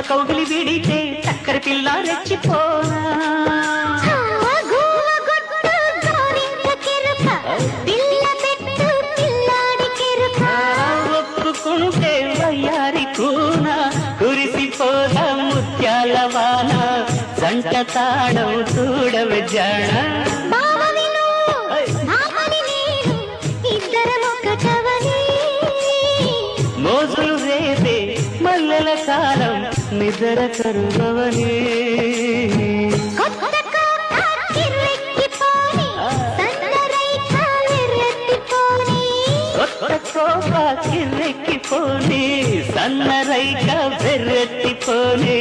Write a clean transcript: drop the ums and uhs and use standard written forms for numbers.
కౌగిలి విడితే చక్కెర పిల్ల రెచ్చిపోనా ఒప్పుకుంటే వయ్యారి కూన కురిసిపోదా ముత్యాల వాన జంట తాడం చూడవే జాణ మోజులు రేపే మల్లెల కాలం నిద్ర కరువని కిర్రెక్కిపోని సన్నరైక బెర్రెత్తిపోని